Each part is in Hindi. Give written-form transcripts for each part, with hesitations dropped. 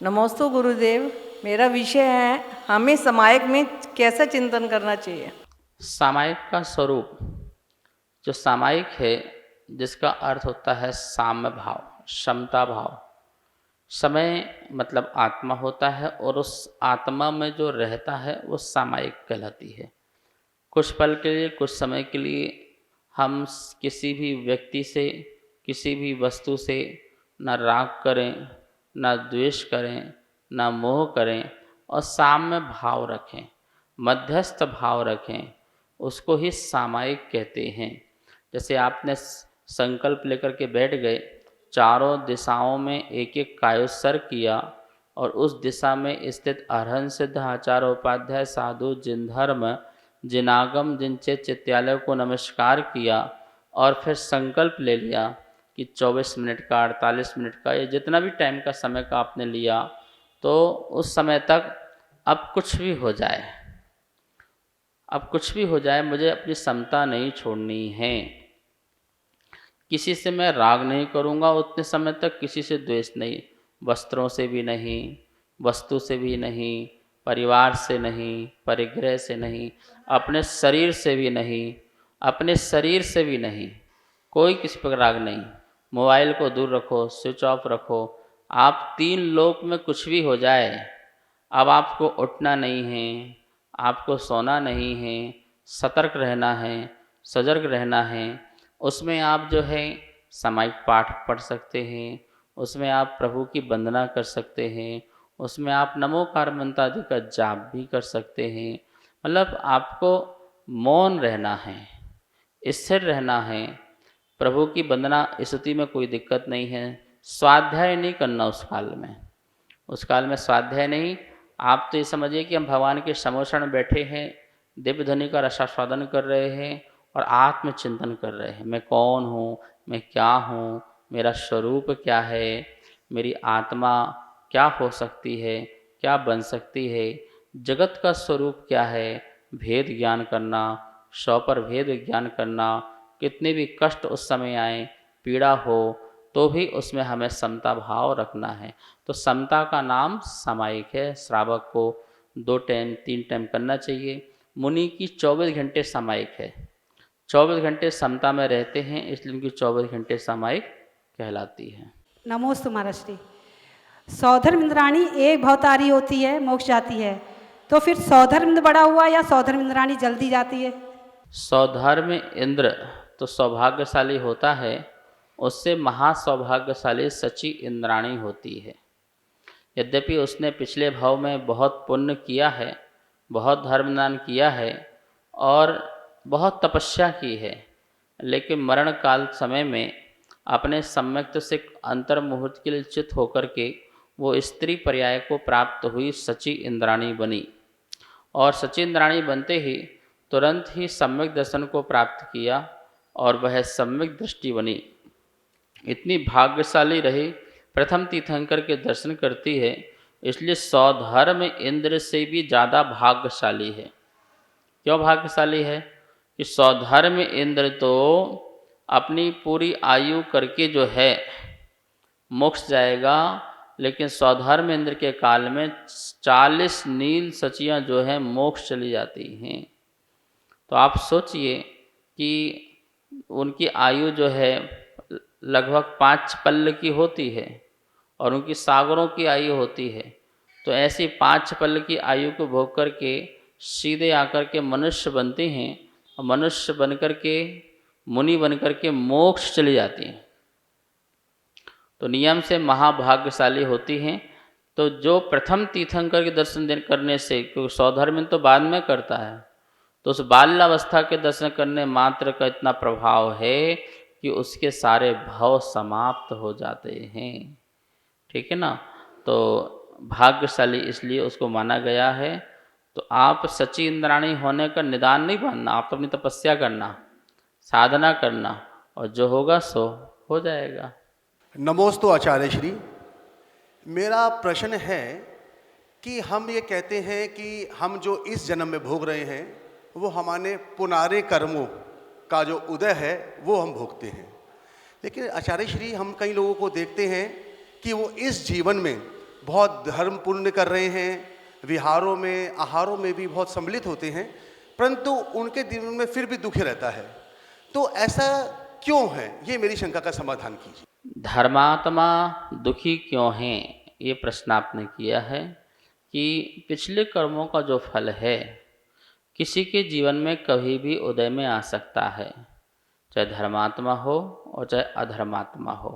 नमोस्तु गुरुदेव। मेरा विषय है हमें सामायिक में कैसा चिंतन करना चाहिए। सामायिक का स्वरूप जो सामायिक है, जिसका अर्थ होता है साम्य भाव, समता भाव। समय मतलब आत्मा होता है और उस आत्मा में जो रहता है वो सामायिक कहलाती है। कुछ पल के लिए, कुछ समय के लिए हम किसी भी व्यक्ति से, किसी भी वस्तु से न राग करें, न द्वेष करें, न मोह करें और साम्य भाव रखें, मध्यस्थ भाव रखें, उसको ही सामायिक कहते हैं। जैसे आपने संकल्प लेकर के बैठ गए, चारों दिशाओं में एक एक कायोत्सर्ग किया और उस दिशा में स्थित अरहन सिद्ध आचार्य उपाध्याय साधु जिन धर्म जिनागम जिनचे चित्यालय को नमस्कार किया और फिर संकल्प ले लिया कि 24 मिनट का, 48 मिनट का, या जितना भी टाइम का समय का आपने लिया, तो उस समय तक अब कुछ भी हो जाए, अब कुछ भी हो जाए, मुझे अपनी समता नहीं छोड़नी है। किसी से मैं राग नहीं करूँगा उतने समय तक, किसी से द्वेष नहीं, वस्त्रों से भी नहीं, वस्तु से भी नहीं, परिवार से नहीं, परिग्रह से नहीं, अपने शरीर से भी नहीं, अपने शरीर से भी नहीं, कोई किसी पर राग नहीं। मोबाइल को दूर रखो, स्विच ऑफ रखो। आप 3 लोक में कुछ भी हो जाए, अब आपको उठना नहीं है, आपको सोना नहीं है, सतर्क रहना है, सजग रहना है। उसमें आप जो है सामायिक पाठ पढ़ सकते हैं, उसमें आप प्रभु की वंदना कर सकते हैं, उसमें आप नमोकार मंत्रादि का जाप भी कर सकते हैं। मतलब आपको मौन रहना है, स्थिर रहना है। प्रभु की वंदना स्तुति में कोई दिक्कत नहीं है। स्वाध्याय नहीं करना उस काल में, उस काल में स्वाध्याय नहीं। आप तो ये समझिए कि हम भगवान के समोषण में बैठे हैं, दिव्य ध्वनि का रसास्वादन कर रहे हैं और आत्मचिंतन कर रहे हैं। मैं कौन हूँ, मैं क्या हूँ, मेरा स्वरूप क्या है, मेरी आत्मा क्या हो सकती है, क्या बन सकती है, जगत का स्वरूप क्या है, भेद ज्ञान करना, सौ पर भेद ज्ञान करना। कितने भी कष्ट उस समय आए, पीड़ा हो, तो भी उसमें हमें समता भाव रखना है। तो समता का नाम सामायिक है। श्रावक को 2 टाइम 3 टाइम करना चाहिए। मुनि की 24 घंटे सामायिक है, 24 घंटे समता में रहते हैं, इसलिए उनकी 24 घंटे सामायिक कहलाती है। नमोस्तु महाराष्ट्री। सौधर्म इंद्राणी एक भवतारी होती है, मोक्ष जाती है, तो फिर सौधर्म बड़ा हुआ या सौधर्म इंद्राणी जल्दी जाती है? सौधर्म इंद्र तो सौभाग्यशाली होता है, उससे महासौभाग्यशाली सची इंद्राणी होती है। यद्यपि उसने पिछले भाव में बहुत पुण्य किया है, बहुत धर्मदान किया है और बहुत तपस्या की है, लेकिन मरण काल समय में अपने सम्यक्त से अंतर मुहूर्त के लिए चित होकर के वो स्त्री पर्याय को प्राप्त हुई सची इंद्राणी बनी और सची इंद्राणी बनते ही तुरंत ही सम्यक दर्शन को प्राप्त किया और वह सम्यक दृष्टि बनी। इतनी भाग्यशाली रही, प्रथम तीर्थंकर के दर्शन करती है, इसलिए सौधर्म इंद्र से भी ज़्यादा भाग्यशाली है। क्यों भाग्यशाली है? कि सौधर्म इंद्र तो अपनी पूरी आयु करके जो है मोक्ष जाएगा, लेकिन सौधर्म इंद्र के काल में 40 नील सचियाँ जो हैं मोक्ष चली जाती हैं। तो आप सोचिए कि उनकी आयु जो है लगभग 5 पल्ल की होती है और उनकी सागरों की आयु होती है। तो ऐसी 5 पल्ल की आयु को भोग करके सीधे आकर के मनुष्य बनते हैं और मनुष्य बनकर के, मुनि बनकर के मोक्ष चली जाती हैं। तो नियम से महाभाग्यशाली होती हैं। तो जो प्रथम तीर्थंकर के दर्शन करने से, क्योंकि सौधर्म तो बाद में करता है, तो उस बाल्यावस्था के दर्शन करने मात्र का इतना प्रभाव है कि उसके सारे भव समाप्त हो जाते हैं। ठीक है ना? तो भाग्यशाली इसलिए उसको माना गया है। तो आप सची इंद्राणी होने का निदान नहीं बांधना, आप तो अपनी तपस्या करना, साधना करना, और जो होगा सो हो जाएगा। नमोस्तु आचार्य श्री। मेरा प्रश्न है कि हम ये कहते हैं कि हम जो इस जन्म में भोग रहे हैं वो हमारे पुनारे कर्मों का जो उदय है वो हम भोगते हैं, लेकिन आचार्य श्री हम कई लोगों को देखते हैं कि वो इस जीवन में बहुत धर्म पुण्य कर रहे हैं, विहारों में आहारों में भी बहुत सम्मिलित होते हैं, परंतु उनके जीवन में फिर भी दुख रहता है। तो ऐसा क्यों है, ये मेरी शंका का समाधान कीजिए। धर्मात्मा दुखी क्यों हैं, ये प्रश्न आपने किया है कि पिछले कर्मों का जो फल है किसी के जीवन में कभी भी उदय में आ सकता है, चाहे धर्मात्मा हो और चाहे अधर्मात्मा हो।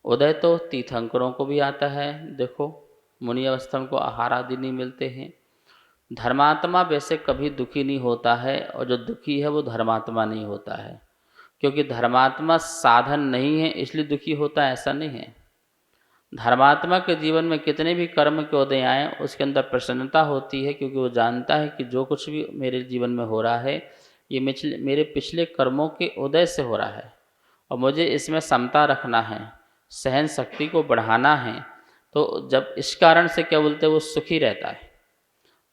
उदय तो तीर्थंकरों को भी आता है, देखो मुनि अवस्था को आहार आदि नहीं मिलते हैं। धर्मात्मा वैसे कभी दुखी नहीं होता है, और जो दुखी है वो धर्मात्मा नहीं होता है, क्योंकि धर्मात्मा साधन नहीं है इसलिए दुखी होता है, ऐसा नहीं है। धर्मात्मा के जीवन में कितने भी कर्म के उदय आए उसके अंदर प्रसन्नता होती है, क्योंकि वो जानता है कि जो कुछ भी मेरे जीवन में हो रहा है ये मेरे पिछले कर्मों के उदय से हो रहा है, और मुझे इसमें समता रखना है, सहन शक्ति को बढ़ाना है। तो जब इस कारण से क्या बोलते हैं वो सुखी रहता है,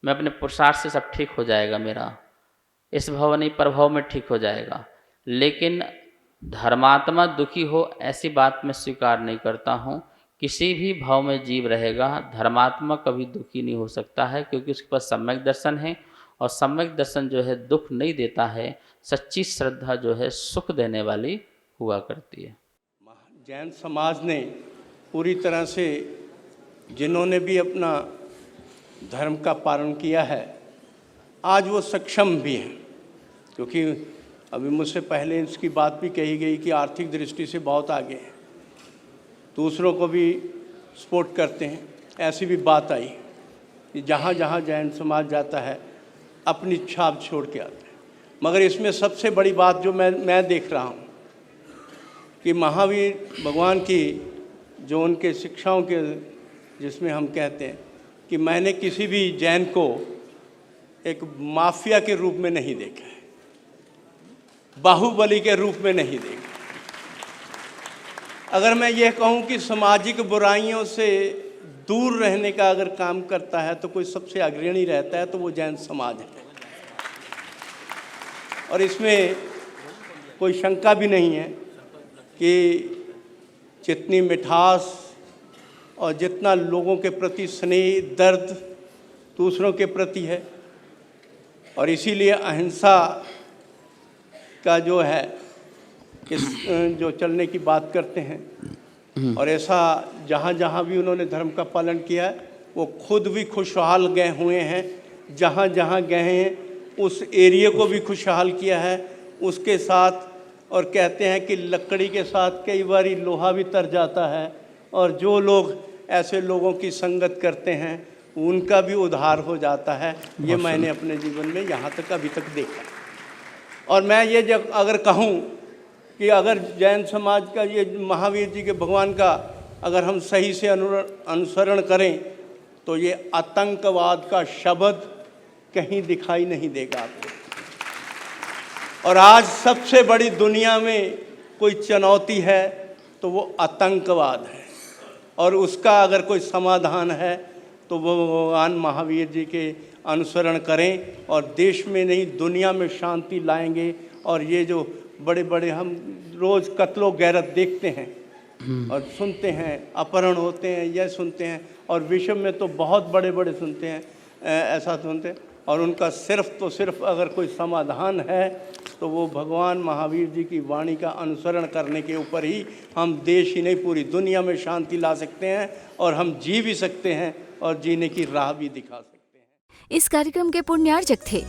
मैं अपने पुरुषार्थ से सब ठीक हो जाएगा, मेरा इस भाव नहीं प्रभाव में ठीक हो जाएगा। लेकिन धर्मात्मा दुखी हो ऐसी बात मैं स्वीकार नहीं करता हूँ। किसी भी भाव में जीव रहेगा, धर्मात्मा कभी दुखी नहीं हो सकता है, क्योंकि उसके पास सम्यक दर्शन है, और सम्यक दर्शन जो है दुख नहीं देता है। सच्ची श्रद्धा जो है सुख देने वाली हुआ करती है। जैन समाज ने पूरी तरह से जिन्होंने भी अपना धर्म का पालन किया है आज वो सक्षम भी हैं, क्योंकि अभी मुझसे पहले इसकी बात भी कही गई कि आर्थिक दृष्टि से बहुत आगे हैं, दूसरों को भी सपोर्ट करते हैं। ऐसी भी बात आई कि जहाँ जहाँ जैन समाज जाता है अपनी छाप छोड़ के आते हैं। मगर इसमें सबसे बड़ी बात जो मैं देख रहा हूँ कि महावीर भगवान की जो उनके शिक्षाओं के जिसमें हम कहते हैं कि मैंने किसी भी जैन को एक माफिया के रूप में नहीं देखा है, बाहुबली के रूप में नहीं देखा। अगर मैं ये कहूँ कि सामाजिक बुराइयों से दूर रहने का अगर काम करता है तो कोई सबसे अग्रणी रहता है तो वो जैन समाज है, और इसमें कोई शंका भी नहीं है कि जितनी मिठास और जितना लोगों के प्रति स्नेह दर्द दूसरों के प्रति है, और इसीलिए अहिंसा का जो है इस जो चलने की बात करते हैं, और ऐसा जहाँ जहाँ भी उन्होंने धर्म का पालन किया है वो खुद भी खुशहाल गए हुए हैं। जहाँ जहाँ गए हैं उस एरिया को भी खुशहाल किया है उसके साथ, और कहते हैं कि लकड़ी के साथ कई बार लोहा भी तर जाता है, और जो लोग ऐसे लोगों की संगत करते हैं उनका भी उद्धार हो जाता है। ये मैंने अपने जीवन में यहाँ तक अभी तक देखा। और मैं ये जब अगर कहूँ कि अगर जैन समाज का ये महावीर जी के भगवान का अगर हम सही से अनुसरण करें तो ये आतंकवाद का शब्द कहीं दिखाई नहीं देगा आपको। और आज सबसे बड़ी दुनिया में कोई चुनौती है तो वो आतंकवाद है, और उसका अगर कोई समाधान है तो वो भगवान महावीर जी के अनुसरण करें, और देश में नहीं दुनिया में शांति लाएंगे। और ये जो बड़े बड़े हम रोज़ कत्लो गैरत देखते हैं और सुनते हैं, अपहरण होते हैं, यह सुनते हैं, और विश्व में तो बहुत बड़े बड़े सुनते हैं, ऐसा सुनते हैं, और उनका सिर्फ तो सिर्फ अगर कोई समाधान है तो वो भगवान महावीर जी की वाणी का अनुसरण करने के ऊपर ही हम देश ही नहीं पूरी दुनिया में शांति ला सकते हैं, और हम जी भी सकते हैं और जीने की राह भी दिखा सकते हैं। इस कार्यक्रम के पुण्यार्जक थे